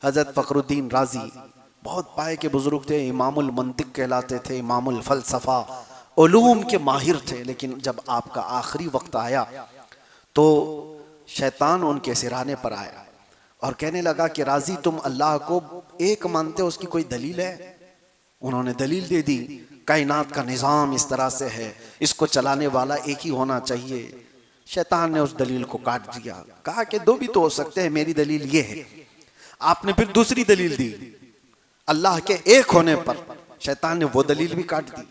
हजरत फखरुद्दीन राजी बहुत पाए के बुजुर्ग थे, इमामुल मंतिक कहलाते थे, इमामुल फलसफा, उलूम के माहिर थे। लेकिन जब आपका आखिरी वक्त आया तो शैतान उनके सिराने पर आया और कहने लगा कि राजी तुम अल्लाह को एक मानते हो, उसकी कोई दलील है? उन्होंने दलील दे दी, कायनात का निज़ाम इस तरह से है, इसको चलाने वाला एक ही होना चाहिए। शैतान ने उस दलील को काट दिया, कहा कि दो भी तो हो सकते हैं, मेरी दलील ये है। आपने फिर दूसरी दलील दी अल्लाह के एक होने पर, शैतान ने वो दलील भी काट दी।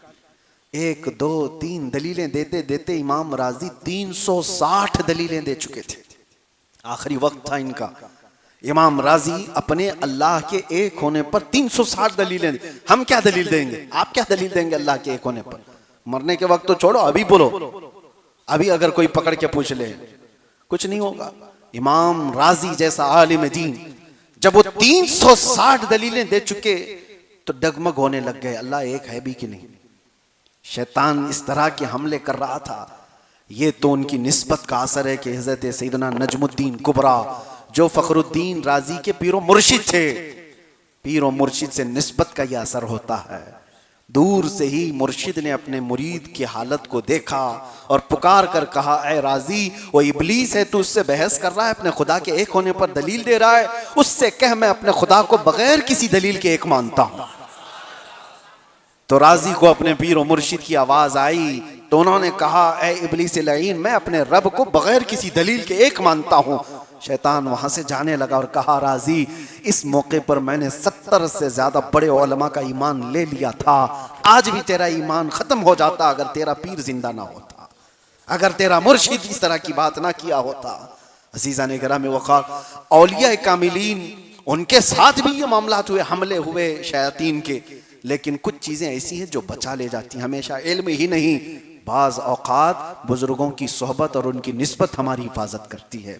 एक दो तीन दलीलें देते देते इमाम राजी 360 दलीलें दे चुके थे। आखिरी वक्त था इनका। इमाम राजी अपने अल्लाह के एक होने पर 360 दलीलें दी। हम क्या दलील देंगे, आप क्या दलील देंगे अल्लाह के एक होने पर? मरने के वक्त तो छोड़ो, अभी बोलो, अभी अगर कोई पकड़ के पूछ ले कुछ नहीं होगा। इमाम राजी जैसा आलिम दीन जब वो 360 दलीलें दे चुके तो डगमग होने लग गए, अल्लाह एक है भी कि नहीं। शैतान इस तरह के हमले कर रहा था। ये तो उनकी निस्बत का असर है कि हज़रत सैयदना नजमुद्दीन कुबरा जो फखरुद्दीन राजी के पीरो मुर्शिद थे, पीरो मुर्शिद से निस्बत का यह असर होता है। दूर से ही मुर्शिद ने अपने मुरीद की हालत को देखा और पुकार कर कहा, ऐ राजी वो इबलीस है, तू उससे बहस कर रहा है, अपने खुदा के एक होने पर दलील दे रहा है, उससे कह मैं अपने खुदा को बगैर किसी दलील के एक मानता हूं। तो राजी को अपने पीर और मुर्शिद की आवाज आई तो उन्होंने कहा, ऐ इबलीस लईन मैं अपने रब को बगैर किसी दलील के एक मानता हूं। शैतान वहां से जाने लगा और कहा, राजी इस मौके पर मैंने 70 से ज्यादा बड़े उलमा का ईमान ले लिया था, आज भी तेरा ईमान खत्म हो जाता अगर तेरा पीर जिंदा ना होता, अगर तेरा मुर्शिद इस तरह की बात ना किया होता। अजीज़ा ने गिरामी वक़ार, औलिया कामिलीन उनके साथ भी ये मामलात हुए, हमले हुए शयातीन के, लेकिन कुछ चीजें ऐसी हैं जो बचा ले जाती हैं। हमेशा इल्म ही नहीं, बाज़ औक़ात बुजुर्गों की सोहबत और उनकी निस्बत हमारी हिफाजत करती है।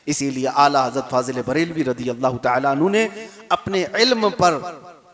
इसीलिए आला हज़रत फाज़िल बरेलवी रज़ी अल्लाह तआला अन्हु ने अपने इल्म पर,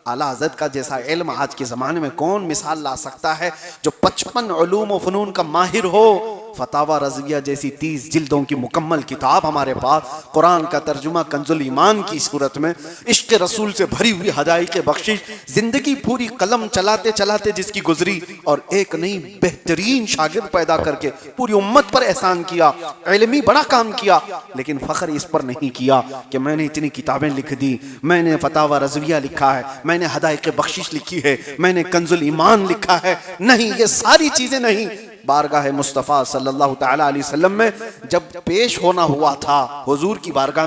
आला हज़रत का जैसा इल्म आज के ज़माने में कौन मिसाल ला सकता है, जो 55 उलूम व फ़नून का माहिर हो। फतावा रज़विया जैसी 30 जिल्दों की मुकम्मल किताब हमारे पास, कुरान का तर्जुमा कंजुल ईमान की सूरत में, इश्क़ रसूल से भरी हुई हदायक़ बख्शिश, जिंदगी पूरी कलम चलाते चलाते जिसकी गुजरी और एक नई बेहतरीन शागिर्द पैदा करके पूरी उम्मत पर एहसान किया, इल्मी बड़ा काम किया। लेकिन फ़ख्र इस पर नहीं किया कि मैंने इतनी किताबें लिख दी, मैंने फतावा रज़विया लिखा है, मैंने हदायक़ बख्शिश लिखी है, मैंने कंजुल ईमान लिखा है। नहीं, ये सारी चीज़ें नहीं। बारगाह मुस्तफ़ा सल्लल्लाहु तआला अलैहि वसल्लम में जब पेश होना हुआ था, हुजूर की बारगाह